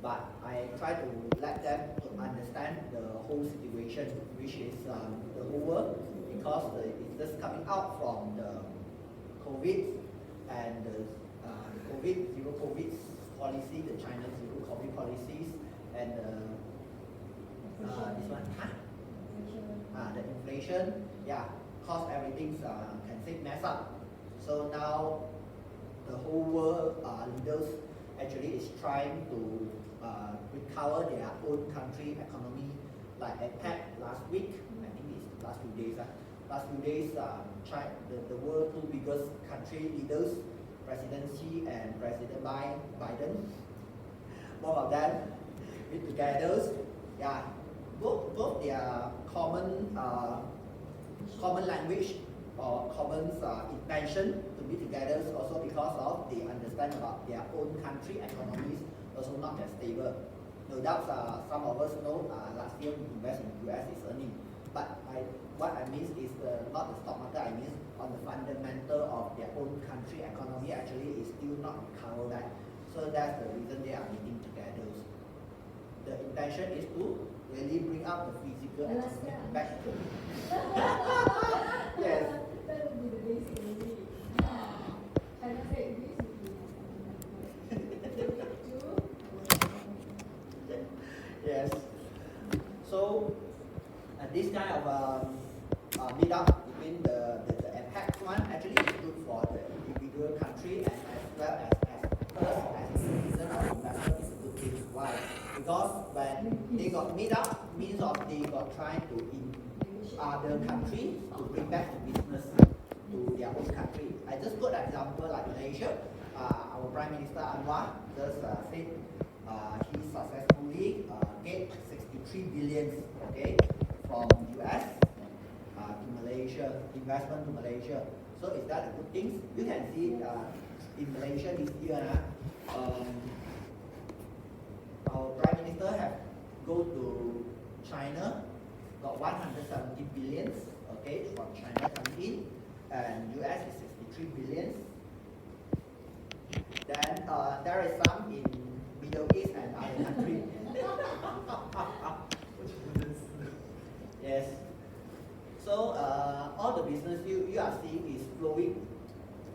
but I try to let them to understand the whole situation, which is the whole world, because it's just coming out from the COVID and the COVID, zero COVID policy, the China zero COVID policies, and this one, the inflation, yeah, cause everything can say mess up. So now the whole world leaders actually is trying to recover their own country economy, like APEC last week, I think it's last few days. Last few days, the world two biggest country leaders, President Xi and President Biden, both of them meet together. Yeah, both their common language or common intention to be together also because of they understand about their own country economies also not that stable. No doubt some of us know last year we invest in US is earning, but what I mean is not the stock market, I mean on the fundamental of their own country economy actually is still not recovered that. So that's the reason they are meeting together. The intention is to really bring up the physical economy back. Yes. That would be the basic really. China said this would be Yes. So this kind of meet up between the APEC one actually is good for the individual country and as well as citizen or investor is a good thing. Why? Because when they got meet up means of they got trying to in other countries to bring back the business to their own country. I just put an example like Malaysia. Our Prime Minister Anwar just said he successfully get 63 billion, okay, from US to Malaysia, investment to Malaysia. So is that a good thing? You can see in Malaysia this year, our Prime Minister have go to China, got 170 billion, okay, from China coming in, and US is 63 billion. Then there is some in Middle East and other countries. Yes. So all the business you are seeing is flowing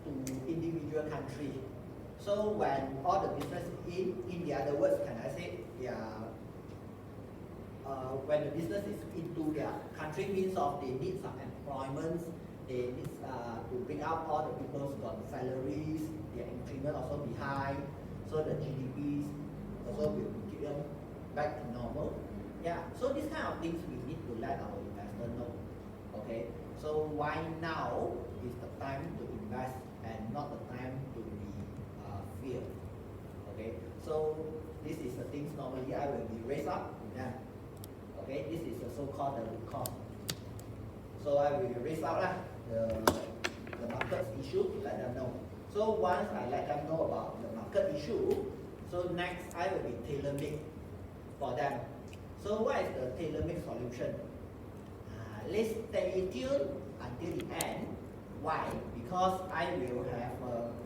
to individual country. So when all the business in the other words, can I say, when the business is into their country means of they need some employment, they need to bring up all the people's got salaries, their increment also be high, so the GDPs also will keep them back to normal. Yeah, so these kind of things we need to let our investor know. Okay, so why now is the time to invest and not the time to be fear. Okay, so this is the things normally I will be raised up to them. Okay, this is the so-called the root cause. So I will raise out the market issue to let them know. So once I let them know about the market issue, so next I will be tailor-made for them. So what is the tailor-made solution? Let's stay tuned until the end. Why? Because I will have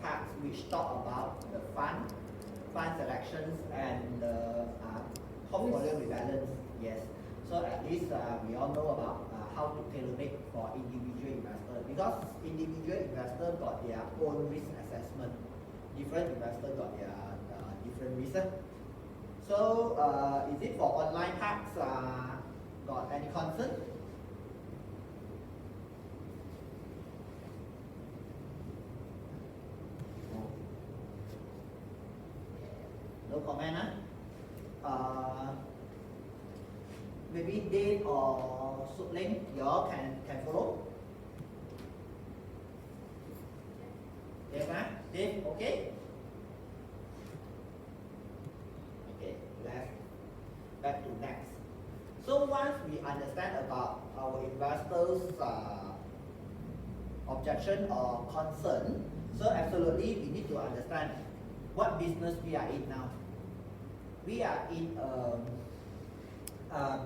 parts which talk about the fund selections and the portfolio rebalance. Yes. So at least we all know about how to tailor-make for individual investor, because individual investor got their own risk assessment. Different investor got their different reason. So is it for online parts got any concern? No comment, huh? Maybe Dave or Sup Ling, you all can follow? Yes, huh? Dave, okay? Okay, let's back to next. So once we understand about our investors' objection or concern, so absolutely we need to understand what business we are in now. We are in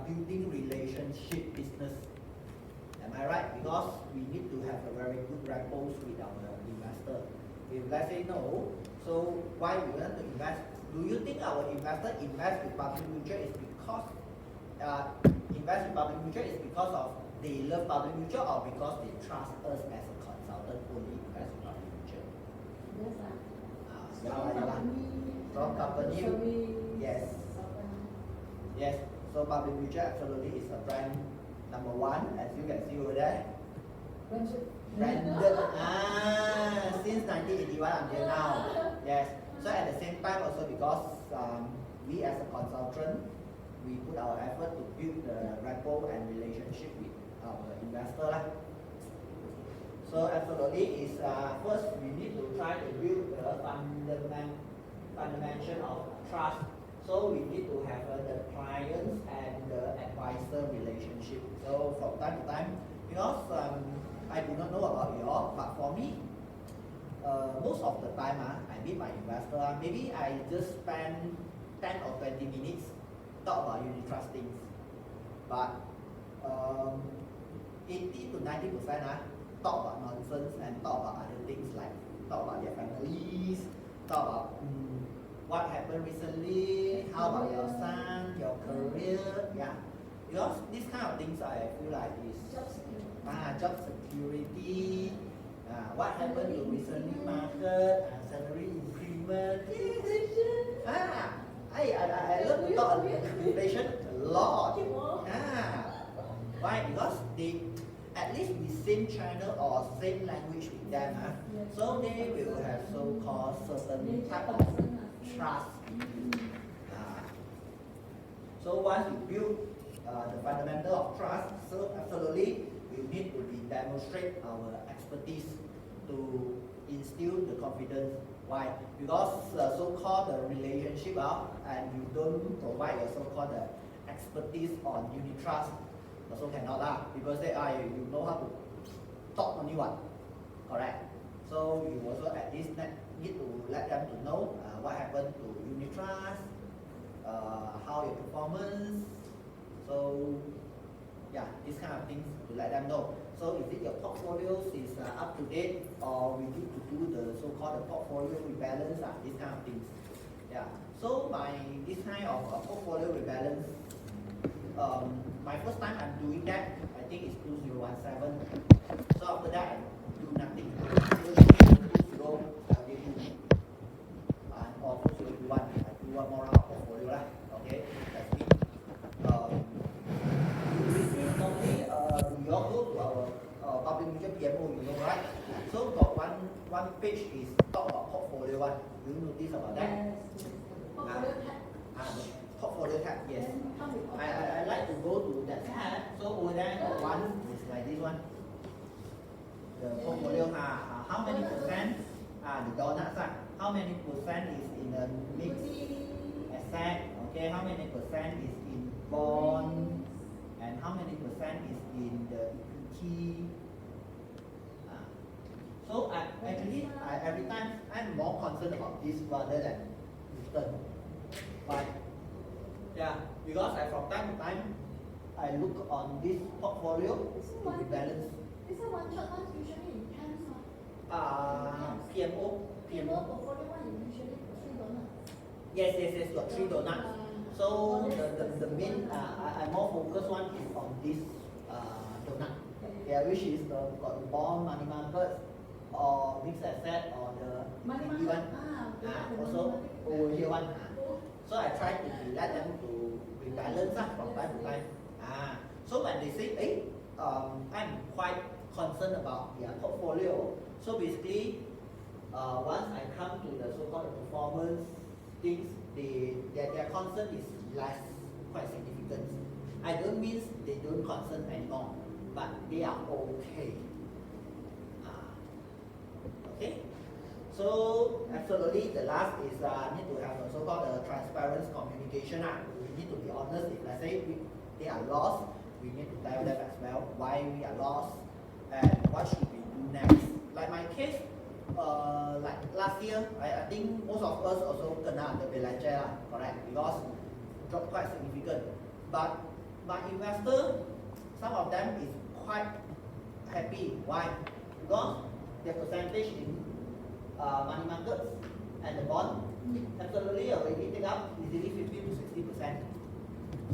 building relationship business. Am I right? Because we need to have a very good rapport with our investor. If let's say no, so why we want to invest do you think our investor invest with public mutual is because invest in public mutual is because of they love public mutual or because they trust us as a consultant only invest in public mutual? Yes, Yeah, strong company. Yes. Yes. So public mutual absolutely is a brand number one, as you can see over there. Branded since 1981 until now. Yes. So at the same time also because we as a consultant, we put our effort to build the rapport and relationship with our investor lah. So absolutely is first we need to try to build the fundamental of trust. So we need to have the clients and the advisor relationship. So from time to time, because I do not know about you all, but for me, most of the time I meet my investor, maybe I just spend 10 or 20 minutes talk about unit trust things. But 80 to 90% talk about nonsense and talk about other things like talk about their families, talk about what happened recently, how about your son, your career, yeah. Because these kind of things I feel like is job security, what happened to recently market, salary increment. I love to talk about inflation a lot. Why? Because they at least the same channel or same language with them, so they will have so-called certain type of trust in you. So once you build the fundamental of trust, so absolutely we need to demonstrate our expertise to instill the confidence. Why? Because so-called the relationship and you don't provide your so-called the expertise on unit trust, also cannot lah. People say you know how to talk only one, correct? So you also at least need to let them to know what happened to unit trust, how your performance. So yeah, these kind of things to let them know. So is it your portfolios is up to date, or we need to do the so-called the portfolio rebalance, these kind of things. Yeah. So this kind of portfolio rebalance, my first time I'm doing that, I think it's 2017. So after that, I do nothing. 2020, or 2021, I do one more round of portfolio lah. Okay, that's it. Normally, you all go to our public mutual PMO, you know, right? So got one page is talk about portfolio one. Do you notice about that? Portfolio tab, yes. I like to go to that tab. So over there, one is like this one. The portfolio, how many percent? The donuts, how many percent is in the mixed asset? Okay, how many percent is in bond? And how many percent is in the equity? So every time I'm more concerned about this rather than return. Why? Yeah, because from time to time I look on this portfolio to be balanced. This one shot one usually in times. PMO. Portfolio one usually 3 donuts. Yes, got 3 donuts. So the main I more focused one is on this donut. Yeah, which is got the bond, money market, or mixed asset, or the equity one. Also over here one. So I try to let them to rebalance from time to time. So when they say, I'm quite concerned about their portfolio. So basically, once I come to the so-called performance things, their concern is less, quite significant. I don't mean they don't concern anymore, but they are okay. Okay. So absolutely, the last is need to have a so-called transparent communication. We need to be honest. If let's say they are lost, we need to tell them as well why we are lost and what should we do next. Like my case, like last year, I think most of us also kena the Belajar, correct? Because drop quite significant. But my investor, some of them is quite happy. Why? Because their percentage in money markets and the bond absolutely already take up easily 50 to 60%.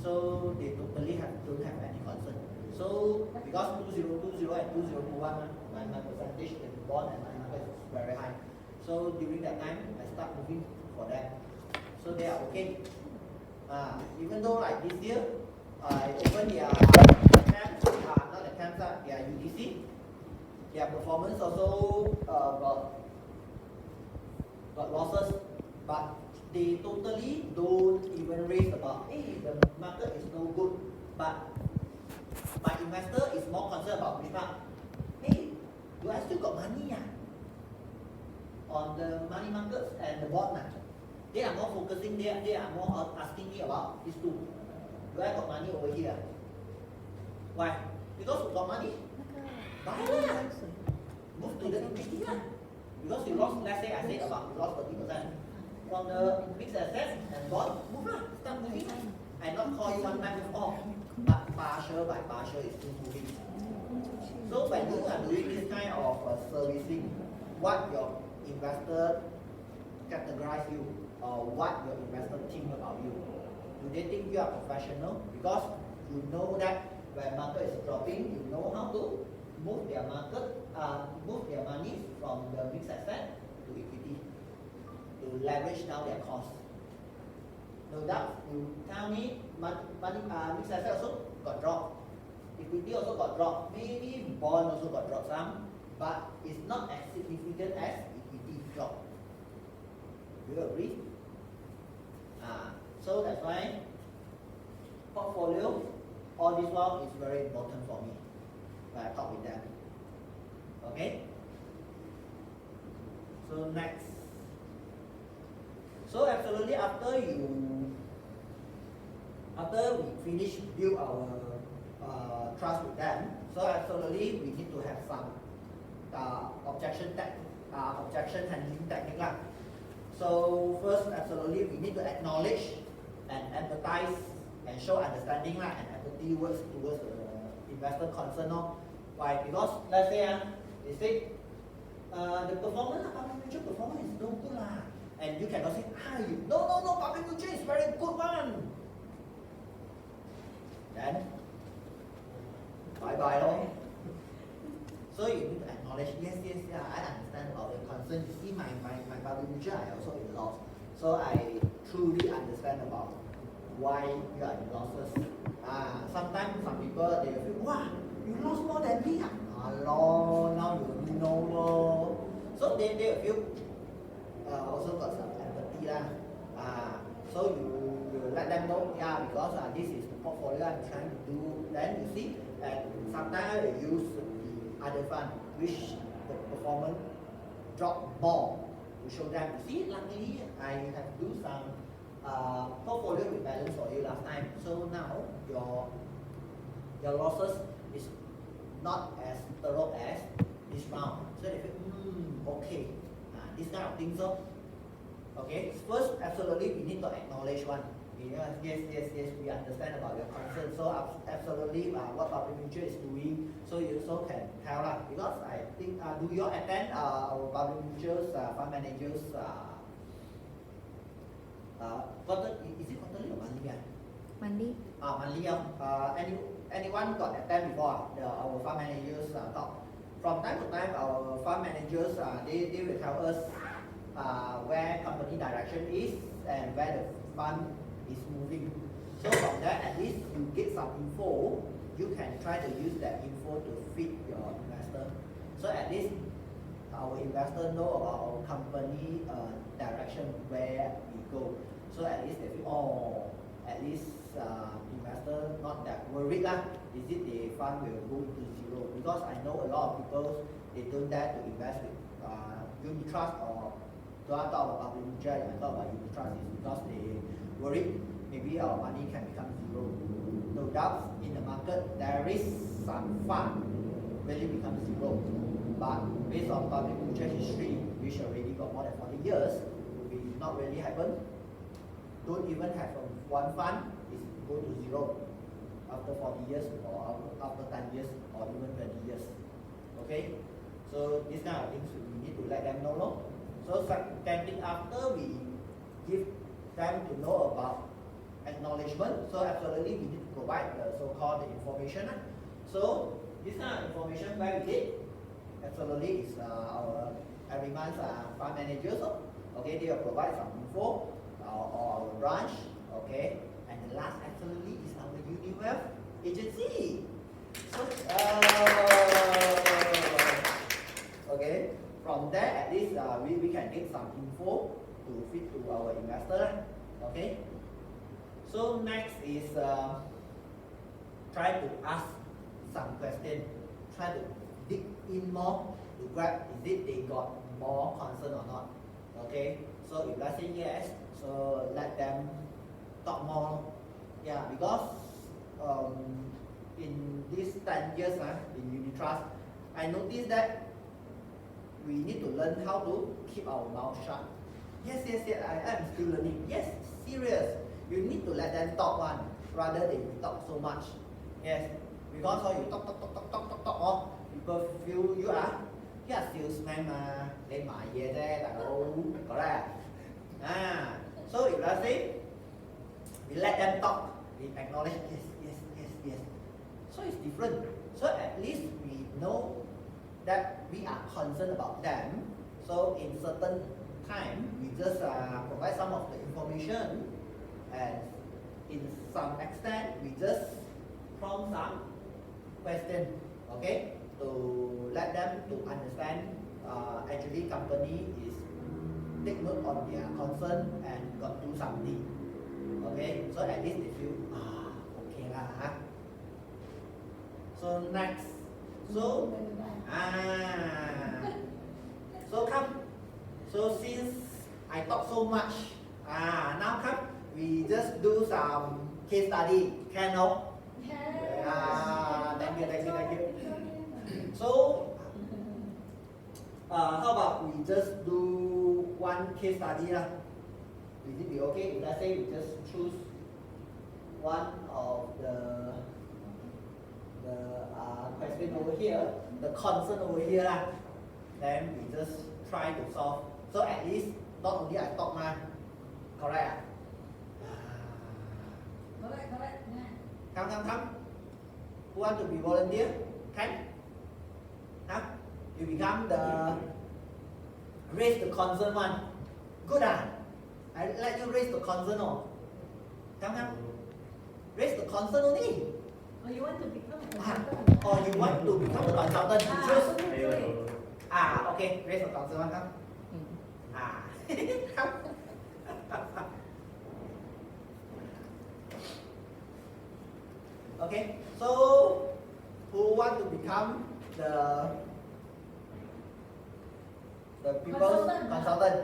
So they totally don't have any concern. So because 2020 and 2021, my percentage in bond and money market is very high. So during that time, I start moving for them. So they are okay. Even though like this year, I open their camps, not the camps, their UTC. Their performance also got losses, but they totally don't even raise about, hey, the market is no good. But my investor is more concerned about which part. Hey, do I still got money on the money markets and the bond? They are more focusing, they are more asking me about these two. Do I got money over here? Why? Because you got money. Buy lah. Move to the equity lah. Because you lost, let's say I said about you lost 30%. From the mixed assets and bond, move lah. Start moving. I not call you one time move off, but partial by partial is still moving. So when you are doing this kind of servicing, what your investor categorize you, or what your investor think about you? Do they think you are professional? Because you know that when market is dropping, you know how to move their money from the mixed asset to equity to leverage down their cost. No doubt, you tell me mixed asset also got dropped, equity also got dropped, maybe bond also got dropped some, but it's not as significant as equity drop. Do you agree? So that's why portfolio, all this while is very important for me when I talk with them. Okay? So next. So absolutely after we finish build our trust with them, so absolutely we need to have some objection handling technique lah. So first, absolutely we need to acknowledge and empathize and show understanding lah and empathy towards the investor concern. Why? Because let's say they say the performance, public mutual performance is no good lah, and you cannot say no, public mutual is very good one. Then bye bye lor. So you need to acknowledge, yes, I understand about the concern. You see my public mutual, I also in loss. So I truly understand about why you are in losses. Sometimes some people they feel, wow, you lost more than me. Hello, now you know. So they feel also got some empathy lah. So you let them know, because this is the portfolio I'm trying to do. Then you see, and sometimes I use the other fund which the performance drop more to show them. You see, luckily I have do some portfolio rebalance for you last time. So now your losses is not as thorough as this round. So they feel, okay, this kind of things. So, okay, first absolutely we need to acknowledge one. Yes, we understand about your concern. So absolutely what public mutual is doing, so you also can tell lah. Because I think, do you all attend our public mutuals, fund managers, is it quarterly or monthly? Monthly. Monthly. Anyone got attend before our fund managers talk? From time to time, our fund managers they will tell us where company direction is and where the fund is moving. So from that, at least you get some info. You can try to use that info to fit your investor. So at least our investor know about our company direction where we go. So at least they feel, at least investor not that worried lah. Is it the fund will go to zero? Because I know a lot of people they don't dare to invest with unit trust or don't talk about public mutual. I talk about unit trust is because they worried maybe our money can become zero. No doubt in the market there is some fund really become zero, but based on public mutual history, which already got more than 40 years, will not really happen. Don't even have one fund is go to zero after 40 years or after 10 years or even 20 years. Okay, so these kind of things we need to let them know. So second thing after we give them to know about acknowledgement. So absolutely we need to provide the so-called information. So this kind of information where we did absolutely is our every month fund managers. Okay, they will provide some info or our branch. Okay, and the last absolutely is our UniWealth agency. So okay, from there at least we can get some info to feed to our investor. Okay. So next is try to ask some question, try to dig in more to grab is it they got more concern or not. Okay, so if let's say yes, so let them talk more. Yeah, because in these 10 years in Unitrust, I noticed that we need to learn how to keep our mouth shut. Yes, I am still learning. Yes, serious. You need to let them talk one rather than you talk so much. Yes, because you talk, people feel you are salesman mà, lên mại về thế là đâu, correct. So if let's say we let them talk, we acknowledge yes. So it's different. So at least we know that we are concerned about them. So in certain time, we just provide some of the information, and in some extent, we just prompt some question, okay, to let them to understand. Actually, company is take note on their concern and got do something. Okay, so at least they feel okay lah. So next, so come. So since I talk so much, now come we just do some case study. Can no? Thank you. So how about we just do one case study lah? Will it be okay if let's say we just choose one of the question over here, the concern over here lah. Then we just try to solve. So at least not only I talk ma, correct? Correct. Come. Who want to be volunteer? Can? You become the raise the concern one. Good I let you raise the concern Come. Raise the concern only. Or you want to become a consultant? Or you want to become a consultant? You choose. Okay. Raise the concern one. Come. Come. Okay. So who want to become the people's consultant?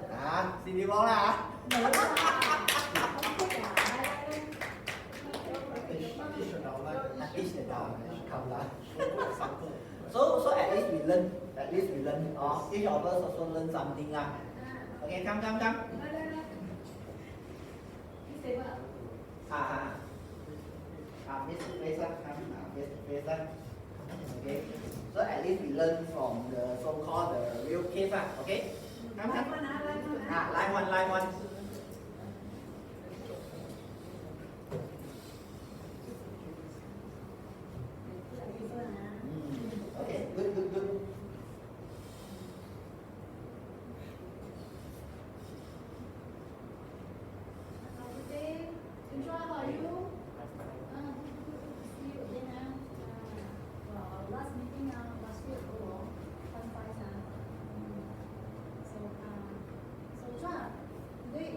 Xin đi bóng là teach the dog. Come lah. So at least we learn. Each of us also learn something lah. Okay, come. Face to face lah. Face to face lah. Okay. So at least we learn from the so-called the real case lah. Okay. Come. Line one. Okay, good. How are you? See you again last meeting last week so John, today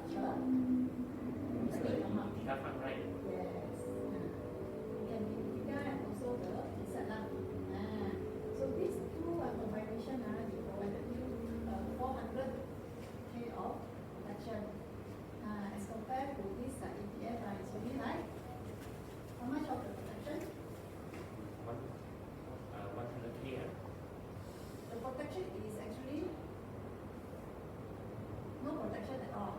structure. That one, right? Yes. It can be bigger and also the inside lah. So these two combination, they provided you 400K of protection. As compared to this ETF, it's only like how much of the protection? 100K. The protection is actually no protection at all.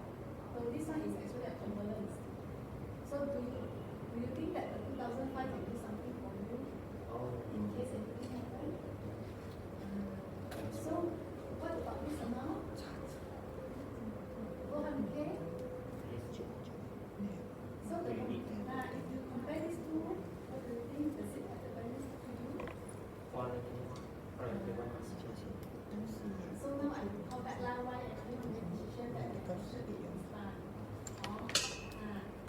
So this one is actually a component. So do you think that the 2005 can do something for you in case anything happens? So what about this amount? 400K? So if you compare these two, what do you think does it have the balance to do? So now I will call back lah why actually we make decision that we should be in plan.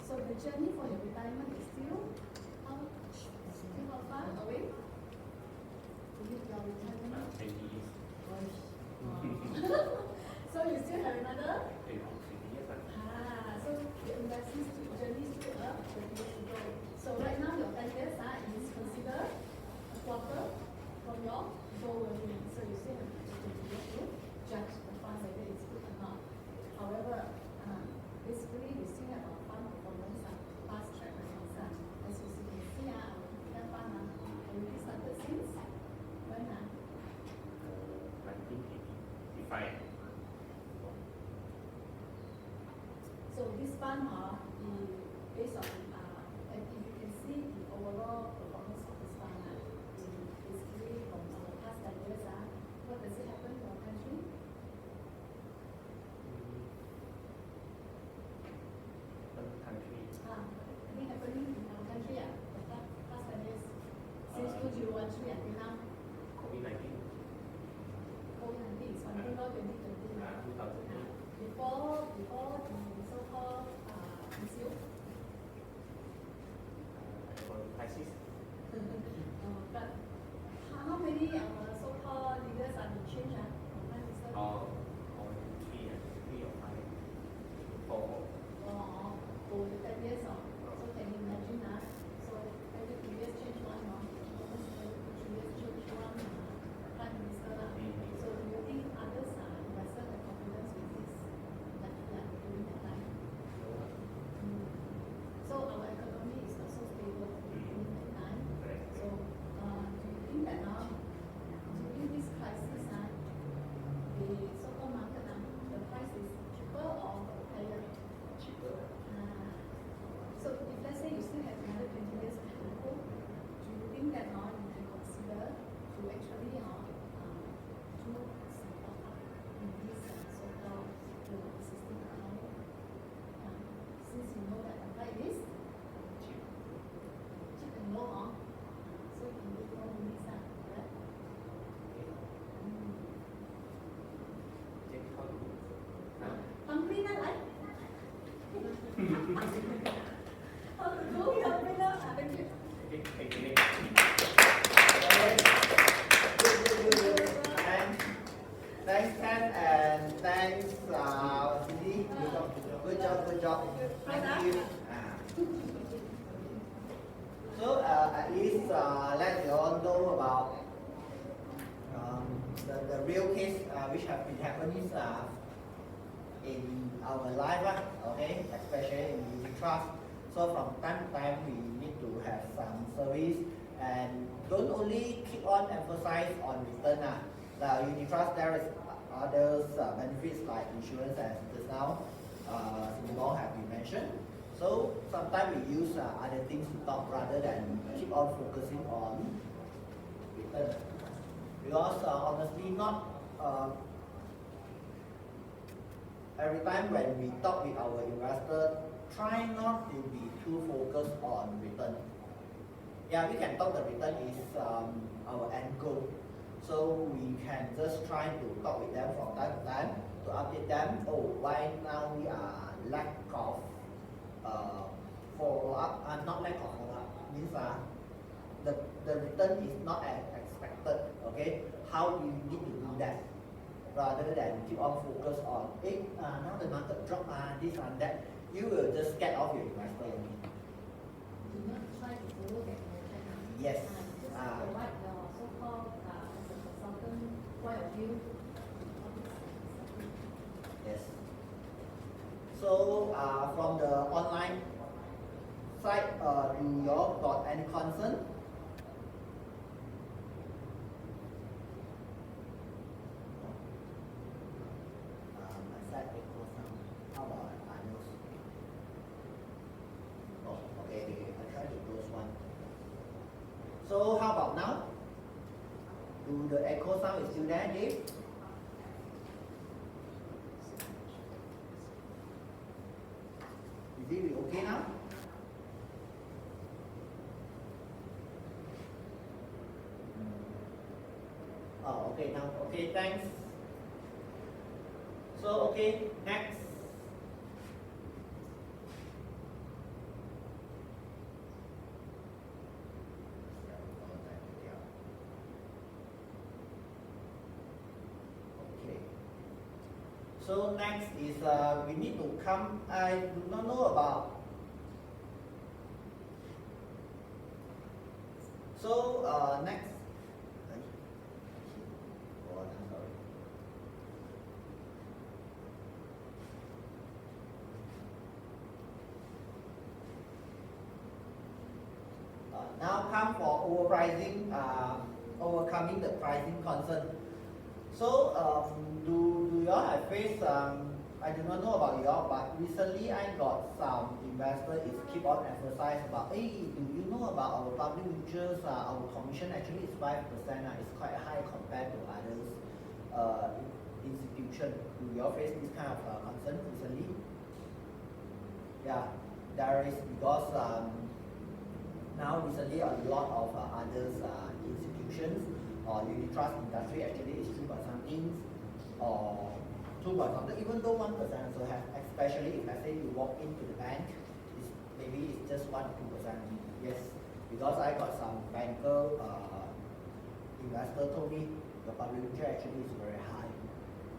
So the journey for your retirement is still how far away? Your retirement? 20 years. So you still have another? 20 years. So the investment journey is still 20 years to go. So right now your 10 years is considered a quarter from your goal earning. So you still have 20 years to judge the fund whether it's good or not. However, basically we still have our fund performance past track records. As you can see, our capital fund already started since when? 1985. So this fund is based on, and if you can see the overall performance of this fund, basically from our past 10 years, what does it happen to our country? Country. Anything happening in our country, the past 10 years, since 2013 until now? COVID-19. COVID-19 is until now 2020. 2008. Before the so-called PCO. Crisis. But how many so-called leaders are being changed? Prime Minister? Three or five. Four. For the 10 years. So can you imagine that? So every 2 years change one, almost every 2 years change one Prime Minister. So do you think others invested the confidence with this during that time? So our economy is not so stable during that time. So do you think that now during this crisis, the so-called market, the price is cheaper or higher? Cheaper. So if let's say you still have another 20 years to go, do you think that now you can consider to actually do support in this so-called existing account? Since you know that the price is cheap and low, so you can do more units, correct? Check how to do. Company na like? How to do company na? Thank you. Thanks, Ken, and thanks, Cindy. Good job. Thank you. So at least let you all know about the real case which have been happening in our life, okay, especially in unit trust. So from time to time we need to have some service and don't only keep on emphasize on return. The unit trust there is others benefits like insurance as just now Simon have been mentioned. So sometimes we use other things to talk rather than keep on focusing on return. Because honestly not every time when we talk with our investor, try not to be too focused on return. Yeah, we can talk the return is our end goal. So we can just try to talk with them from time to time to update them. Oh, why now we are lack of follow up? Not lack of follow up means the return is not as expected. Okay, how do you need to do that? rather than keep on focus on, hey, now the market drop, this and that, you will just get off your investor only. Do not try to follow that motion. Yes. Just provide your so-called as a consultant point of view. Yes. So from the online site, do you all got any concern? My side echo sound. How about others? Oh, okay, I try to close one. So how about now? Do the echo sound is still there, Dave? Is it okay now? Oh, okay now. Okay, thanks. So, okay, next. Okay. So next is we need to come. I do not know about. So next. Oh, I'm sorry. Now come for overpricing, overcoming the pricing concern. So do you all have faced I do not know about you all, but recently I got some investor is keep on emphasize about, hey, do you know about our public mutuals? Our commission actually is 5%. It's quite high compared to others institution. Do you all face this kind of concern recently? Yeah, there is because now recently a lot of others institutions or unit trust industry actually is 3 point something or 2 point something, even though 1% so have, especially if let's say you walk into the bank, maybe it's just 1 or 2%. Yes, because I got some banker investor told me the public mutual actually is very high.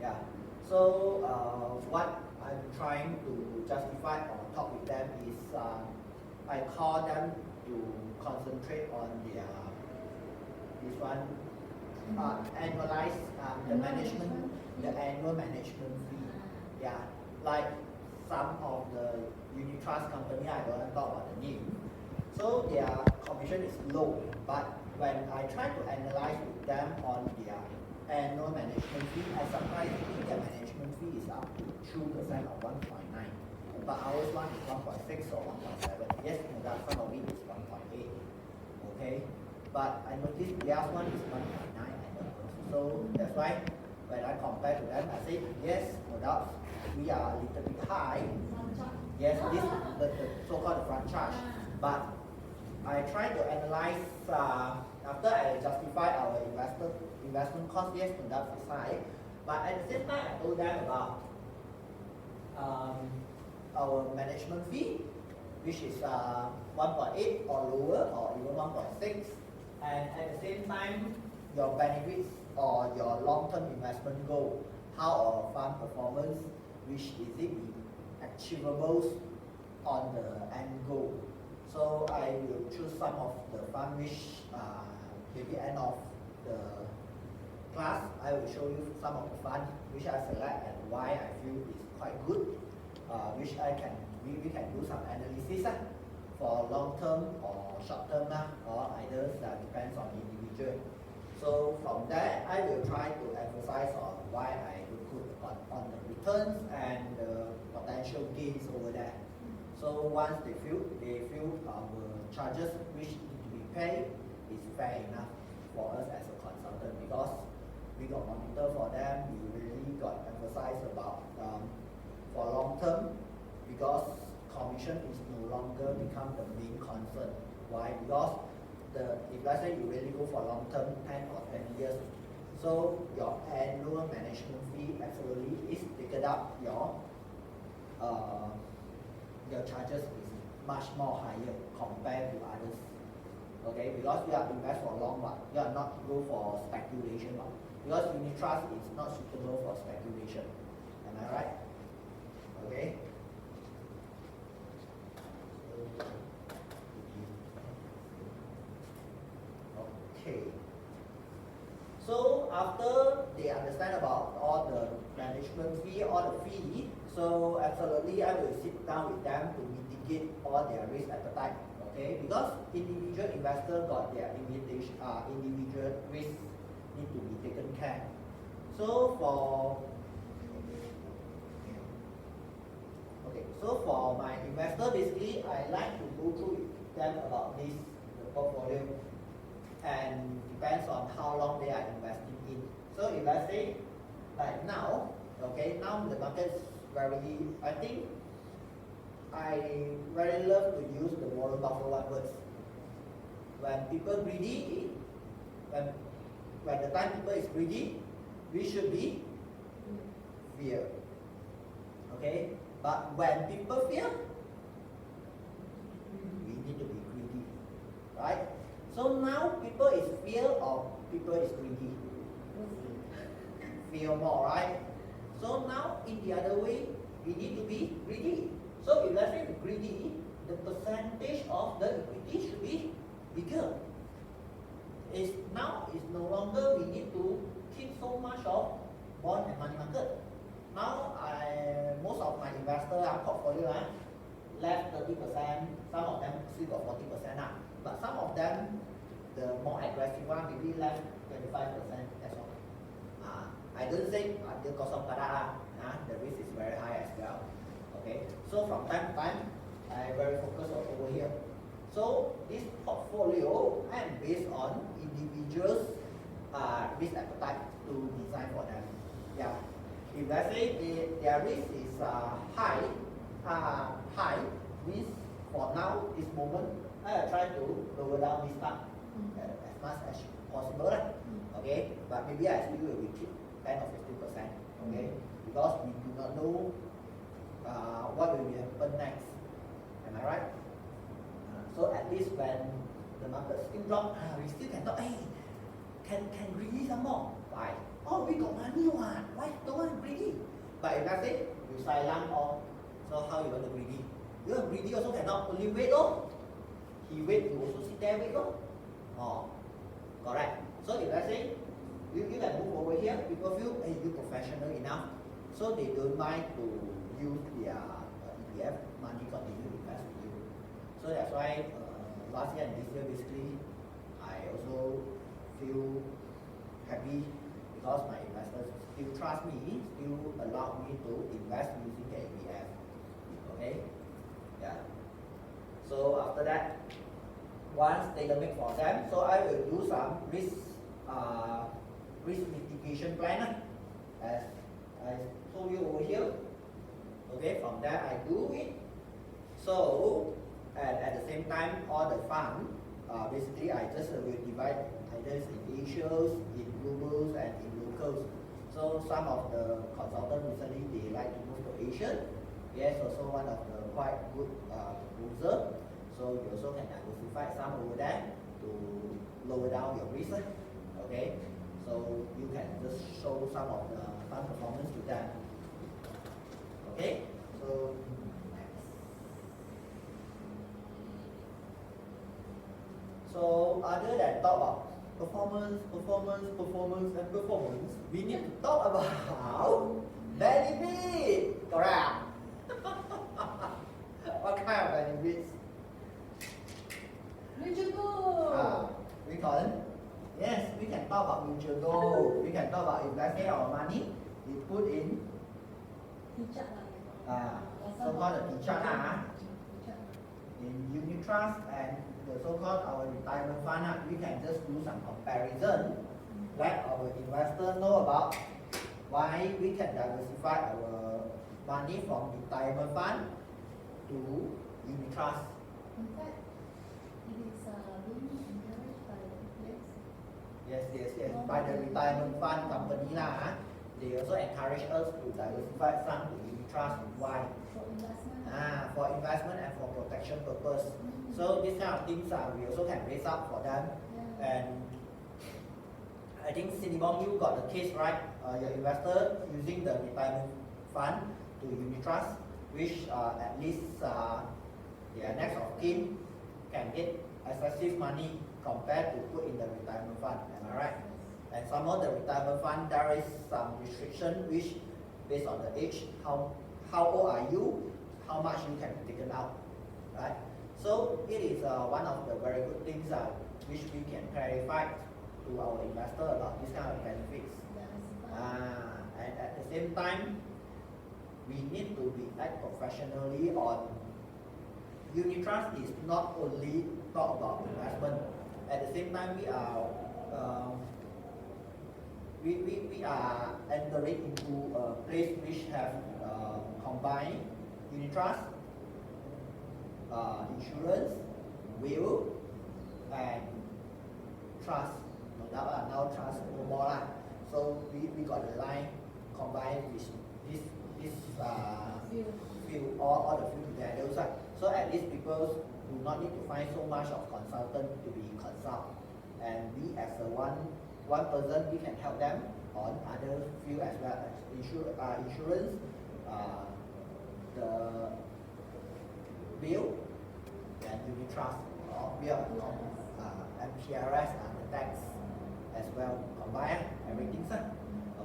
Yeah. So what I'm trying to justify or talk with them is I call them to concentrate on their this one annualize the management, the annual management fee. Yeah, like some of the unit trust company, I don't want to talk about the name. So their commission is low, but when I try to analyze with them on their annual management fee, and surprisingly their management fee is up to 2% or 1.9. But ours one is 1.6 or 1.7. Yes, no doubt some of it is 1.8. Okay, but I noticed the last one is 1.9. So that's why when I compare to them, I say yes, no doubt we are a little bit high. Yes, this the so-called front charge. But I try to analyze after I justify our investment cost. Yes, no doubt is high. But at the same time, I told them about our management fee, which is 1.8 or lower, or even 1.6, and at the same time, your benefits or your long-term investment goal, how our fund performance, which is it achievable on the end goal. So I will choose some of the fund which maybe end of the class, I will show you some of the fund which I select and why I feel is quite good, which we can do some analysis for long term or short term or either depends on individual. So from that, I will try to emphasize on why I recruit on the returns and the potential gains over there. So once they feel our charges which need to be paid is fair enough for us as a consultant, because we got monitor for them, we really got emphasize about for long term, because commission is no longer become the main concern. Why? Because if let's say you really go for long term, 10 or 20 years, so your annual management fee absolutely is taken up, your charges is much more higher compared to others. Okay, because you are invest for long one, you are not go for speculation one. because unit trust is not suitable for speculation. Am I right? Okay. Okay. So after they understand about all the management fee, all the fee, so absolutely I will sit down with them to mitigate all their risk appetite. Okay, because individual investor got their individual risk need to be taken care. So for my investor, basically I like to go through with them about this the portfolio, and depends on how long they are investing in. So if let's say like now, okay, now the market is very, I think I very love to use the Warren Buffett words. When people greedy, when the time people is greedy, we should be fear. Okay, but when people fear, we need to be greedy, right? So now people is fear or people is greedy? Fear more, right? So now in the other way, we need to be greedy. So if let's say greedy, the percentage of the equity should be bigger. Now it's no longer we need to keep so much of bond and money market. Now most of my investor portfolio left 30%, some of them still got 40%. But some of them, the more aggressive one, maybe left 25%, that's all. I don't say until kosong pada the risk is very high as well. Okay, so from time to time, I very focus on over here. So this portfolio I am based on individuals' risk appetite to design for them. Yeah, if let's say their risk is high, means for now, this moment, I try to lower down this part as much as possible. Okay, but maybe I still will keep 10 or 15%. Okay, because we do not know what will happen next. Am I right? So at least when the market still drop, we still can talk, hey, can greedy some more. Why? Oh, we got money what? Why don't want greedy? But if let's say you silent or so how you want to greedy? You are greedy also cannot only wait he wait, you also sit there wait correct. So if let's say you can move over here, people feel hey, you professional enough, so they don't mind to use their ETF money continue to invest with you. So that's why last year and this year basically I also feel happy because my investors still trust me, still allow me to invest using the ETF. Okay? Yeah. So after that, once they make for them, so I will do some risk mitigation plan as I told you over here. Okay, from there I do it. So and at the same time, all the fund basically I just will divide either in Asians, in globals, and in locals. So some of the consultants recently they like to move to Asian. Yes, also one of the quite good proposal. So you also can diversify some over there to lower down your risk. Okay, so you can just show some of the fund performance to them. Okay, so next. So other than talk about performance, we need to talk about benefit. Correct. What kind of benefits? Mutual goal. We can talk about mutual goal. We can talk about if let's say our money we put in so-called the T-chart in unit trust and the so-called our retirement fund. We can just do some comparison. Let our investor know about why we can diversify our money from retirement fund to unit trust. In fact, it is being encouraged by the ETFs. Yes. By the retirement fund company they also encourage us to diversify some to unit trust. Why? For investment. For investment and for protection purpose. So these kind of things we also can raise up for them. Yeah. I think Cinnabon, you got the case right. Your investor using the retirement fund to unit trust, which at least their next of kin can get excessive money compared to put in the retirement fund. Am I right? And some of the retirement fund, there is some restriction which based on the age, how old are you, how much you can be taken out, right? So it is one of the very good things which we can clarify to our investor about this kind of benefits. And at the same time, we need to be act professionally on unit trust is not only talk about investment. At the same time, we are entering into a place which have combined unit trust, insurance, will, and trust. No doubt now trust no more lah. So we got the line combined with this field, all the field together. So at least people do not need to find so much of consultant to be consult. And we as a one person, we can help them on other field as well as insurance, the bill, and unit trust, or bill, MPRS and the tax as well, combine everything.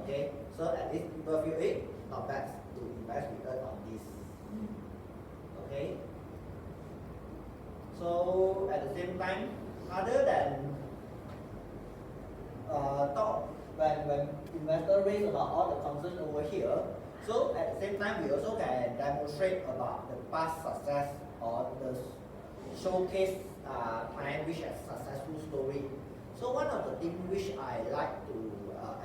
Okay, so at least people feel it not bad to invest with us on this. Okay. So at the same time, other than talk when investor raise about all the concerns over here, so at the same time we also can demonstrate about the past success or the showcase client which has successful story. So one of the things which I like to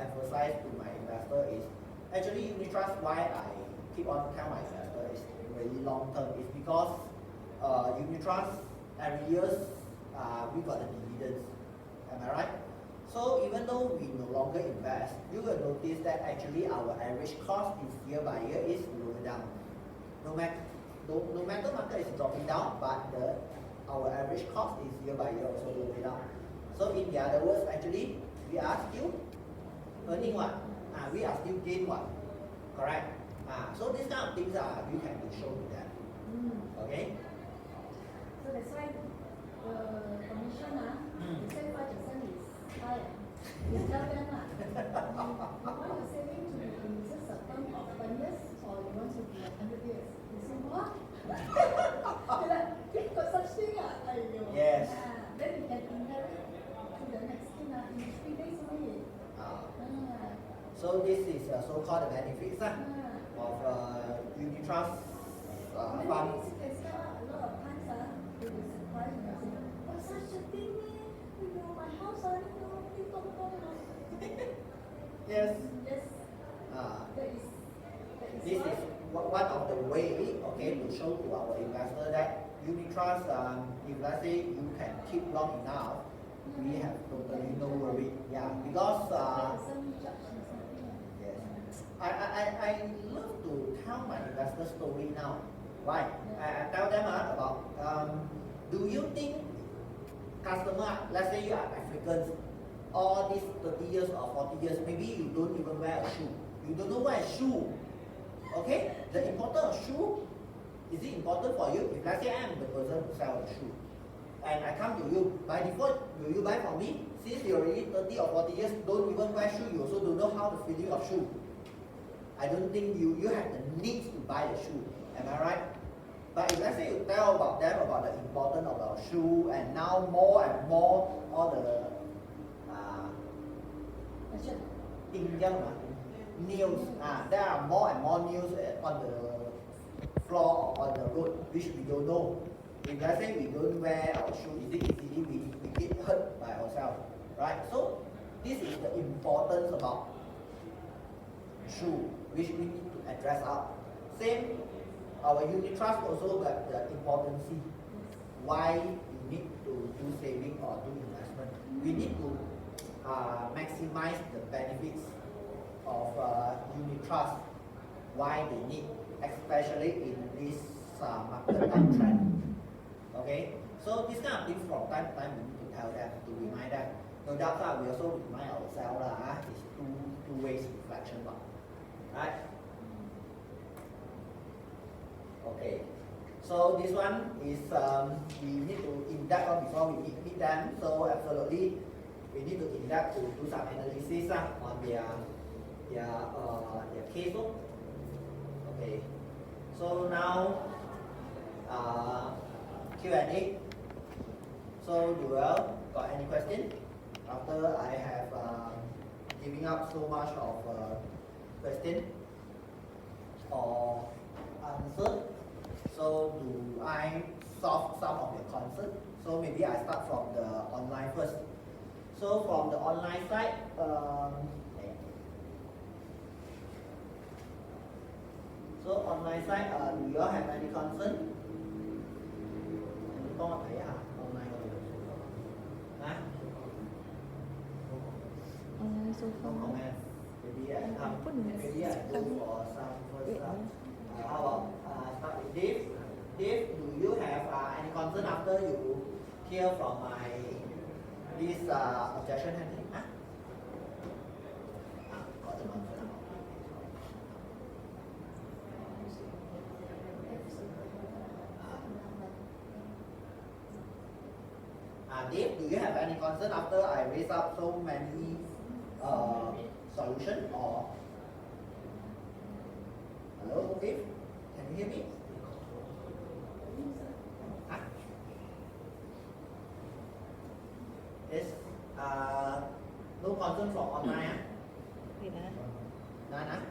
emphasize to my investor is actually unit trust. Why I keep on telling my investor is really long term is because unit trust every year we got the dividends. Am I right? So even though we no longer invest, you will notice that actually our average cost is year by year is lower down. No matter market is dropping down, but our average cost is year by year also lower down. So in the other words, actually we are still earning what? We are still gain what? Correct? So these kind of things you can show to them. Okay? So that's why the commission, you say 5% is high. You tell them, you want your saving to be in just a term of 10 years or you want to be 100 years? You say, what? You're like, you've got such thing, Yes. Then you can inherit to the next thing in 3 days only. So this is so-called the benefits of unit trust fund. You can start a lot of times, they will surprise you and say, what's such a thing, my house, Yes. Yes. That is This why. is one of the way, okay, to show to our investor that unit trust, if let's say you can keep long enough, we have totally no worry. Yeah, because yes, I love to tell my investor story now. Why? I tell them about do you think customer, let's say you are Africans, all these 30 years or 40 years, maybe you don't even wear a shoe. You don't know what a shoe. Okay? The importance of shoe, is it important for you? If let's say I am the person who sells the shoe, and I come to you, by default, will you buy from me? Since you already 30 or 40 years, don't even wear shoe, you also don't know how the feeling of shoe. I don't think you have the need to buy the shoe. Am I right? But if let's say you tell about them about the importance of the shoe, and now more and more all the nails, there are more and more nails on the floor or on the road which we don't know. If let's say we don't wear our shoe, is it easily we get hurt by ourselves, right? So this is the importance about shoe which we need to address out. Same, our unit trust also got the importance why you need to do saving or do investment. We need to maximize the benefits of unit trust. Why they need, especially in this market downtrend. Okay, so this kind of things from time to time we need to tell them, to remind them. No doubt that we also remind ourselves it's two ways reflection, right? Okay. So this one is we need to in-depth on before we meet them. So absolutely, we need to in-depth to do some analysis on their case. Okay. So now Q&A. So Joel, got any question? After I have giving up so much of question or answer. So do I solve some of your concern? So maybe I start from the online first. So from the online side, do you all have any concern? Có một thấy online hả? Không comment. Maybe I go for some first. How about start with Dave? Dave, do you have any concern after you hear from my this objection handling? Got the concern. Dave, do you have any concern after I raise up so many solution or hello, Dave? Can you hear me? Yes. No concern from online. None.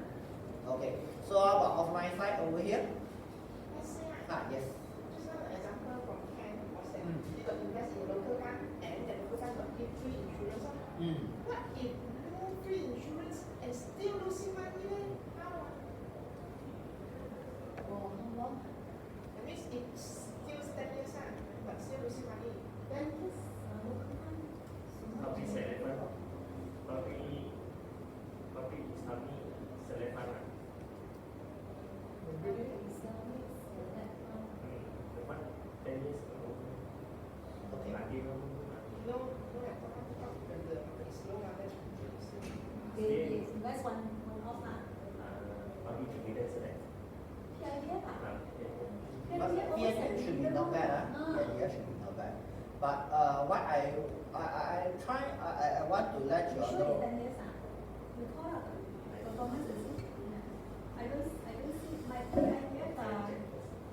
Okay. So about offline side over here. Yes. Just an example from Ken was that you got invest in local bank and the local bank got give free insurance. What if no free insurance and still losing money? How? That means it's still 10 years but still losing money. Then this Public Select Fund. Public Islamic Select Fund. The fund 10 years ago. Okay. Until No, the it's low level. they invest one off Public Dividend Select. PIDF But PNF should be not bad. PNF should be not bad. But what I want to let you all know. You call up performance is it? I don't see my PIDF.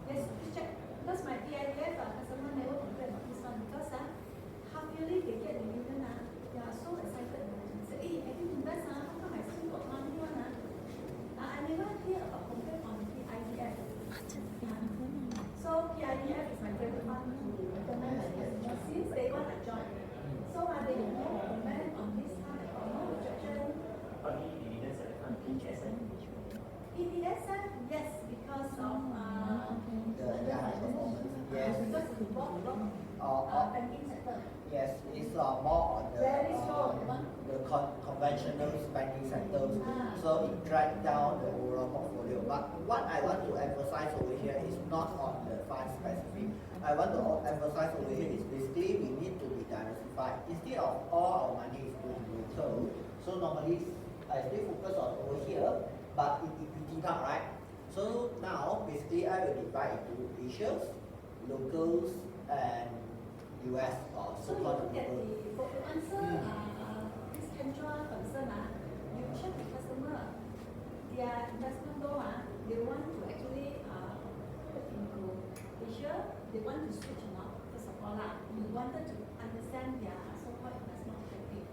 Yes, please check because my PIDF customer never complain about this one because half yearly they get the dividend they are so excited. Say, hey, I think invest how come I still got money one I never hear about complaint on PIDF. So PIDF is my favorite one to recommend since day one I joined. So they have no comment on this no rejection. Public Dividend Select Fund, PDSN. PDSN, yes, because of The performance. Yes. because it's involved banking sector. Yes, it's more on the Very slow, the conventional banking sector. So it drags down the overall portfolio. But what I want to emphasize over here is not on the fund specific. I want to emphasize over here is basically we need to be diversified. Instead of all our money is going local, so normally I still focus on over here, but in equity part, right? So now basically I will divide into Asia, locals, and US or So you so-called look at local. to answer this central concern you check the customer, their investment goal they want to actually put into Asia, they want to switch or not, first of all we wanted to understand their so-called investment objective.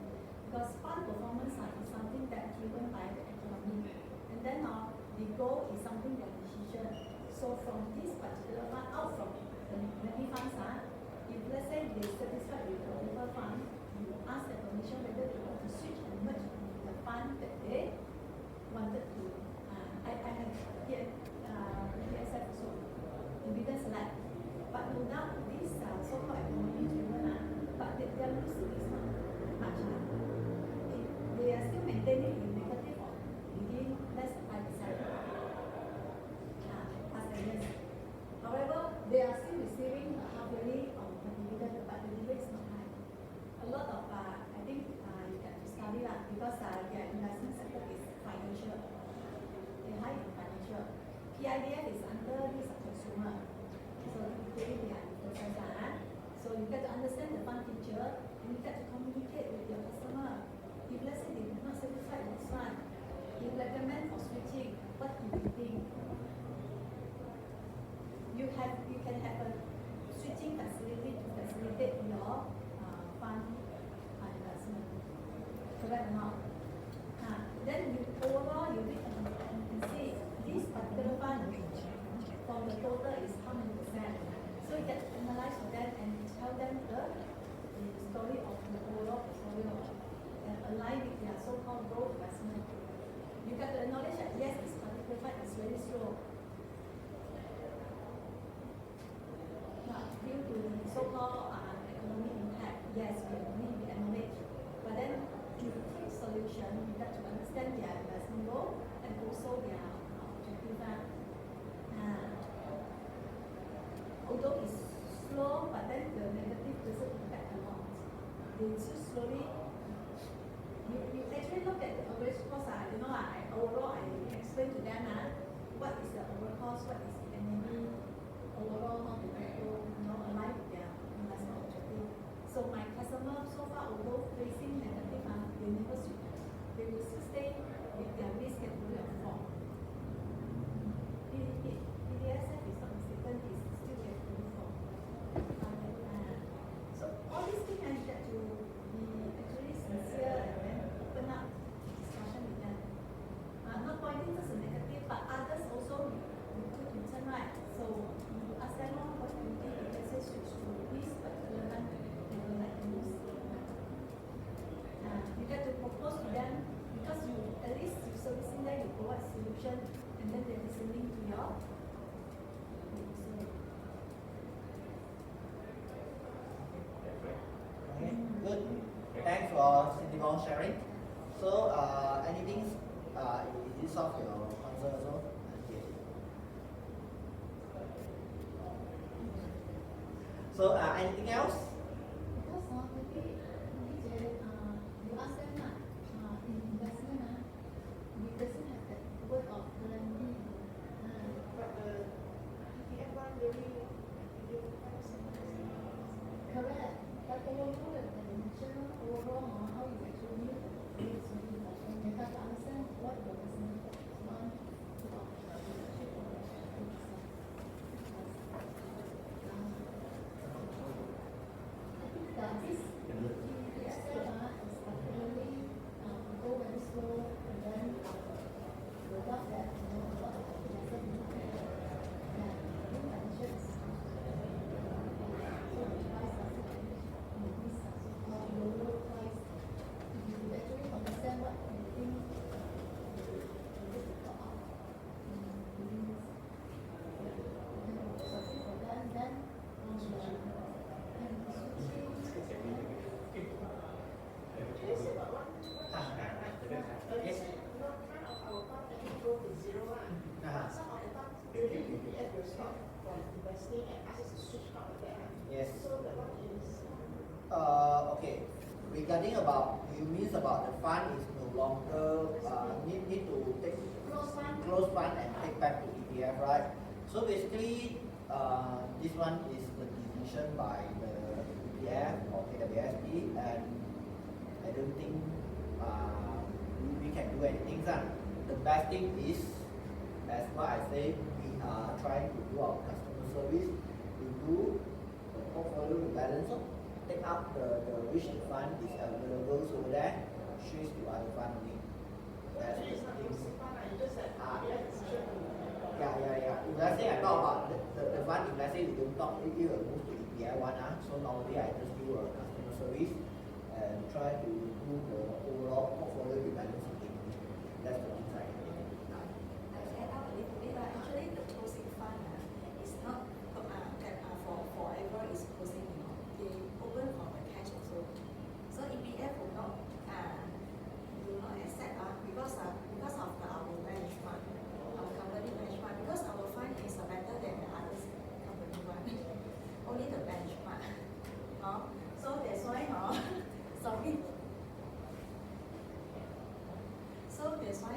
Because fund performance is something that's driven by the economy. And then the goal is something their decision. So from this particular fund, out from the many funds if let's say they satisfied with the local fund, you ask the permission whether they want to switch and merge the fund that they wanted to. I have here PSF also, dividend select. But no doubt this so-called economy driven, but their losing is not much. They are still maintaining in negative or within less than 5%. As a years. However, amount. Then you overall you read and see this particular fund from the total is how many percent. So you can analyze for them and tell them the story of the overall portfolio and align with their so-called growth investment. You got to acknowledge that yes, this particular fund is very slow. Due to the so-called economic impact, yes, we acknowledge. But then to take solution, you got to understand their investment goal and also their objective. Although it's slow, but then the negative doesn't impact a lot. They just slowly. You actually look at the average cost. Overall I explain to them what is the overall cost, what is the NAV, overall how to control, align with their investment objective. So my customer so far, although facing negative, they never switch. They will still stay with their risk and rule of form. PDSF is not mistaken, is still get rule form. So all these things I get to be actually sincere and then open up discussion with them. Not pointing just a negative, but others also we could return, right? So you ask them what do you think if they say switch to this particular one, they will like the most. You get to propose to them because you at least you servicing them, you provide solution, and then they're listening to your. Okay, good. Thanks for Cindy sharing. So, anything, is it solve your concern also? Okay. So, anything else? Because maybe you ask them in investment we doesn't have that word of guarantee. But the EPF one really, Correct. But overall, the mention overall how you actually use it is really important. You have to understand what your business want about the leadership of the I think that this EPSF is particularly go very slow and then without that, a lot of investment and new additions. So the price doesn't increase so lower price. If you actually understand what you think this is about, succeed for them, then Can you say about one Yes. kind of our fund actually go to zero some of the funds really EPF will stop from investing and ask us to switch out of that. Yes. So that one is Okay. Regarding about, you means about the fund is no longer need to take close fund and take back to EPF, right? So basically, this one is the decision by the EPF or KWSP, and I don't think we can do anything. The best thing is, as what I say, we are trying to do our customer service, to do the portfolio rebalance, take up the which fund is available so that switch to other fund only. That's actually it's not the thing. losing fund, it's just that EPF decision to Yeah. If let's say I talk about the fund, if let's say we don't talk, it will move to EPI one, so normally I just do a customer service and try to do the overall portfolio rebalancing thing. That's the things I can do. I add up a little bit. Actually, the closing fund is not that for forever is closing. They open for the cash also. So EPF will not accept because of our management, our company management. Because our fund is better than the other company one. Only the benchmark. So that's why sorry. So that's why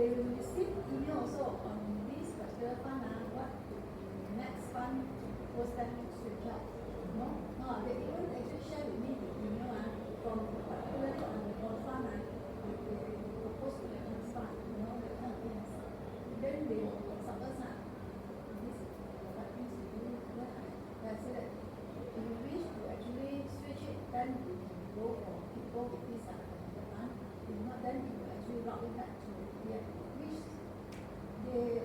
they will receive email also on this particular fund, what the next fund was them to switch out. No? They even actually share with me the email from particularly on the bond fund, they propose to the next fund, that kind of things. Then they will consult us, this what things to do. Then I said that if you wish to actually switch it, then you can go for people with this particular fund. If not, then you will actually route it back to which they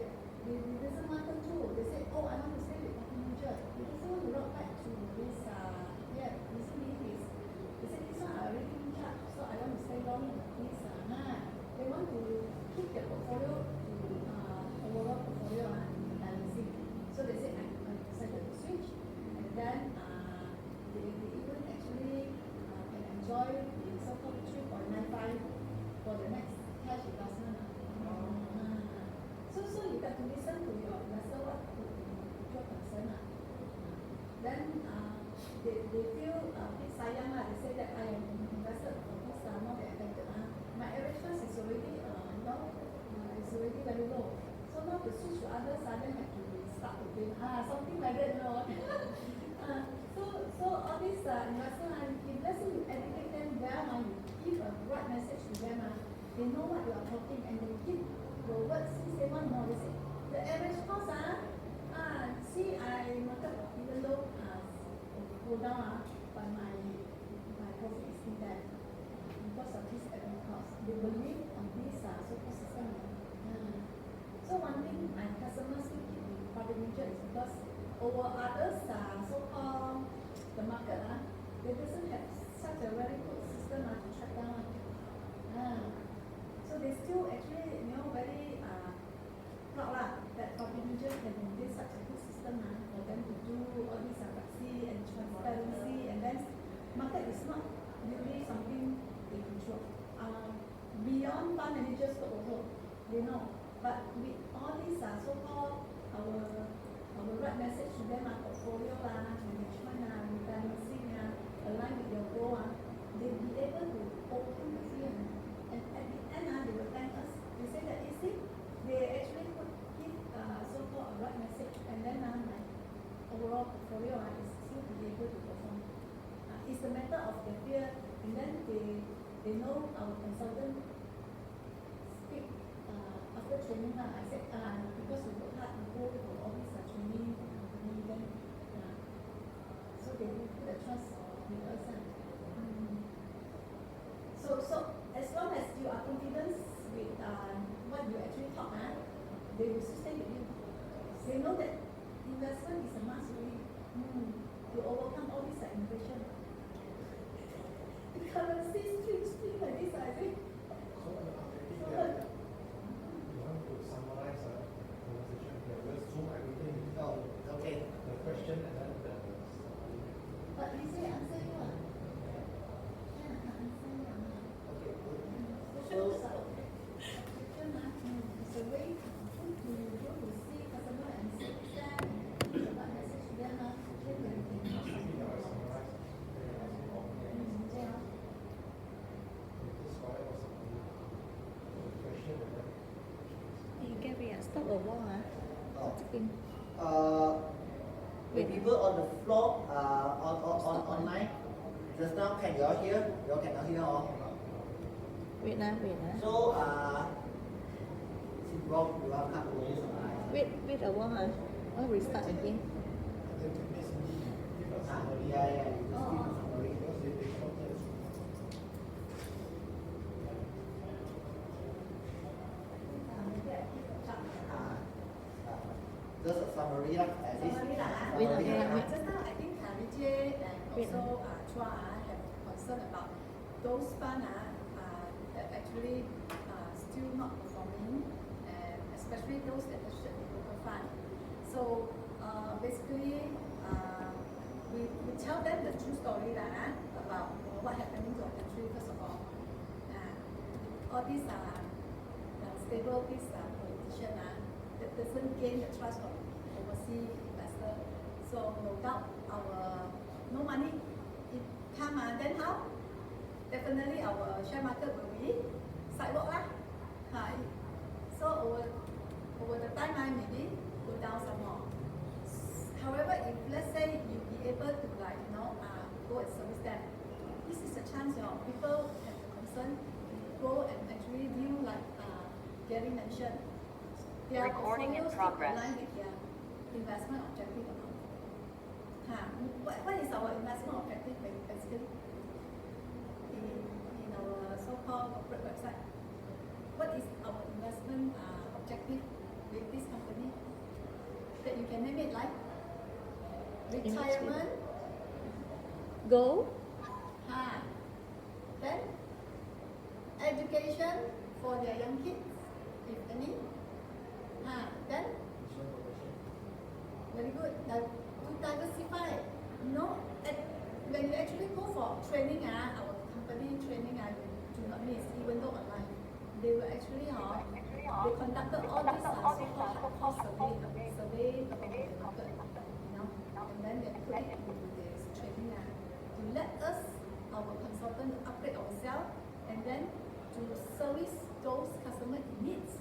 doesn't want them to. They say, oh, I want to stay with Parking Manager. They doesn't want to route back to this, recently they said this one I already in charge, so I want to stay long with this, they want to keep their portfolio to, overall portfolio, balancing. So they said, I decided to switch, and then, they even actually, can enjoy the so-called 3.95 for the next cash investment. So you got to listen to your investor what your concern. Then they feel a bit sayang. They say that I am invested for this more than affected. My average cost is already it's already very low. So now to switch to others, then have to start again. Something like that, So all these investors, if let's say you educate them well, you give a right message to them, they know what you are talking, and they keep the words since they want more. They say the average cost, see, I market even though go down, but my profit is still there because of this average cost. They believe on this so-called system. So one thing my customers still keep in Public Manager is because over others, so-called the market, they doesn't have such a very good system to track down. So they still actually, very proud that Public Manager can build such a good system for them to do all this privacy and transparency, and then market is not really something they control. Beyond fund managers also, they know. But with all these so-called our right message to them, portfolio management, rebalancing, align with your goal, they'll be able to open the field. And at the end, they will thank us. They say that, you see, they actually give so-called a right message, and then my overall portfolio is still be able to perform. It's a matter of their fear, and then they know our consultant speak after training. I said, because we work hard, we go for all these training company, then so they will put a trust with us. So as long as you are confident with what you actually talk, they will stay with you. They know that investment is a must really to overcome all this inflation. The currency string like this, I think. You want to summarize the conversation here. Let's zoom everything. Okay. The question and then the summary. But you say answer you answer you Okay, good. it's a way to go to see customer and see them, what message to them, then they can Summarize. This why was the question and then stop a while, The people on the floor, on online, just now, can you all hear? You all cannot hear all. Wait. So, since Rob, you have cut away some lines. Wait a while, I'll restart again. the technicity give a summary. Yeah, you just give a summary. Because they shorted. Just a summary, at least. Summary Wait. Just now, I think Vijay and also Chua have concern about those funds that actually still not performing, and especially those that are in local fund. So basically, we tell them the true story about what happening to our country. First of all these stable politicians that doesn't gain the trust of overseas investor. So no doubt no money it come, then how? Definitely our share market will be sidewalk. So over the time maybe go down some more. However, if let's say you be able to like go and service them, this is a chance people have the concern go and actually view like Gary mentioned. Their Recording in portfolios progress. align with their investment objective or not. What is our investment objective basically? In our so-called corporate website. What is our investment objective with this company? That you can name it like retirement. Go. Then education for their young kids, if any. Then very good. To diversify, when you actually go for training, our company training, do not miss, even though online, they will actually they conducted all these so-called hardcore survey about the market, and then they put it into this training to let us, our consultant, upgrade ourselves, and then to service those customer needs.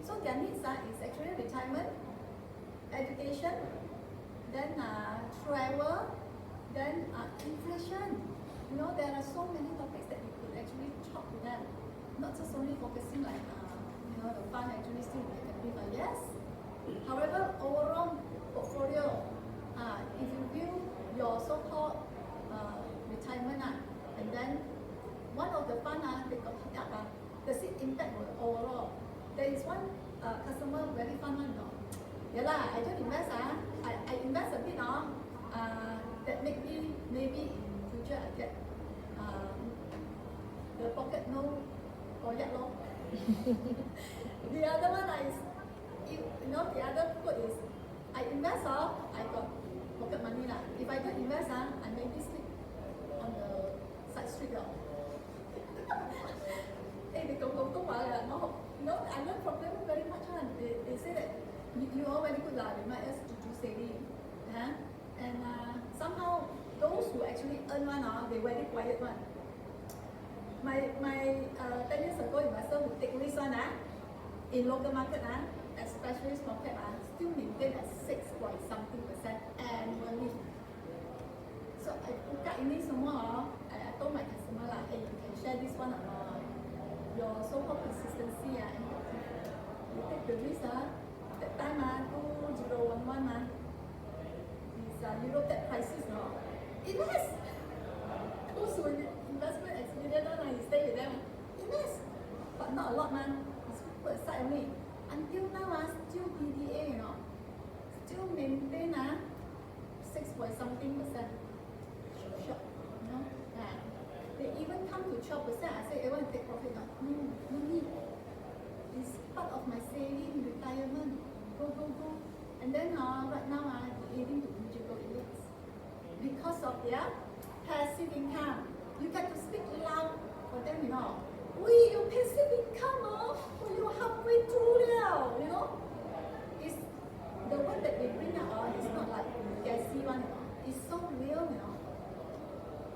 So their needs is actually retirement, education, then travel, then inflation. There are so many topics that we could actually talk to them, not just only focusing like the fund actually still negative. Yes. However, overall portfolio, if you view your so-called retirement, and then one of the fund they got hit up, the seed impact overall. There is one customer very fun one, I don't invest, I invest a bit, that maybe in future I get the pocket no or yet long. The other one is, the other quote is, I invest, I got pocket money lah. If I don't invest, I maybe sleep on the side street. They go, I learn from them very much. They say that you all very good lah, remind us to do saving. And somehow those who actually earn one, they very quiet one. My 10 years ago investor who take risk one, in local market, especially small cap, still maintain at 6.something% annually. So I buka ini semua, I told my customer lah, hey, you can share this one your so-called consistency, and you take the risk, that time 2011 is Europe debt crisis, invest. Those who investment experience, you stay with them, invest, but not a lot, it's put aside only. Until now, still BDA, still maintain 6.something%. Shock, They even come to 12%. I say, I want to take profit. No need. It's part of my saving, retirement. Go. And then right now, leading to digital idiots. Because of their passive income. You get to speak loud for them, your passive income, you halfway through now, It's the one that they bring up, it's not like gassy one, It's so real,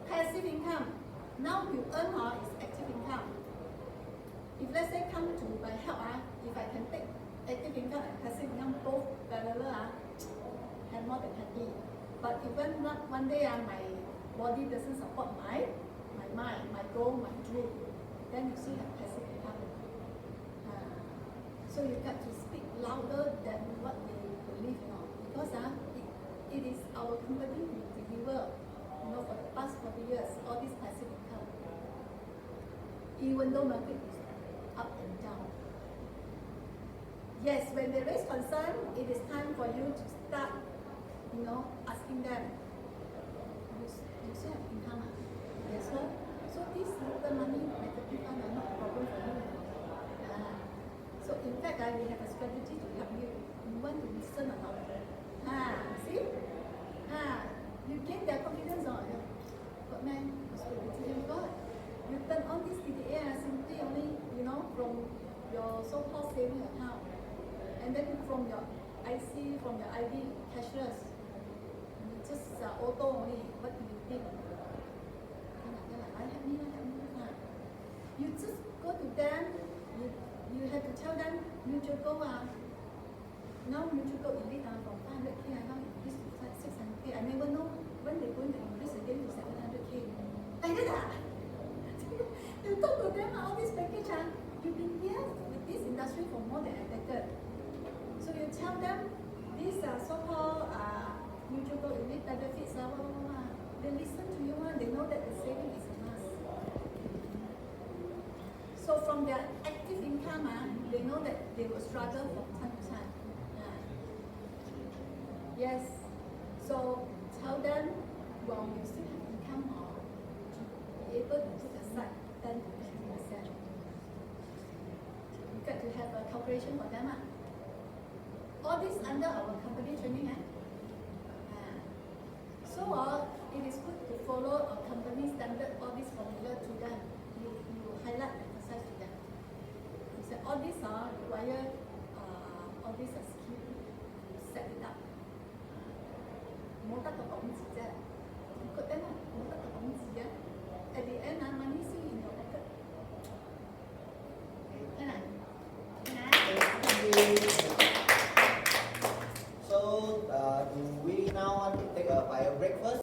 Passive income. Now you earn is active income. If let's say come to my help, if I can take active income and passive income both parallel, I'm more than happy. But if one day my body doesn't support my mind, my goal, my dream, then you still have passive income. So you got to speak louder than what they believe, because it is our company who deliver, for the past 40 years, all this passive income. Even though market is up and down. Yes, when they raise concern, it is time for you to start, asking them, you still have income? Yes, sir. So this little money, negative fund, are not a problem for you. So in fact, we have a strategy to help you. You want to listen about it. See? You gain their confidence on it. But man, strategy you got. You turn on this DDA simply only, from your so-called saving account. And then from your IC, from your IB cashless. You just auto only. What do you think? You just go to them, you You have to tell them mutual goal now mutual goal elite from 500K now increase to 600K. I never know when they're going to increase again to 700K. Like that. You talk to them all this package you've been here with this industry for more than a decade. So you tell them these so-called mutual goal elite benefits blah, blah, blah, blah. They listen to you they know that the saving is a must. So from their active income, they know that they will struggle from time to time. Yes. So tell them, well, you still have income to be able to put aside 10 to 20%. You got to have a calculation for them. All this under our company training. So it is good to follow a company standard, all this formula to them. You highlight, emphasize to them. You say all these require all these are skill to set it up. 冇得個講字啫，覺得冇得個講字啊。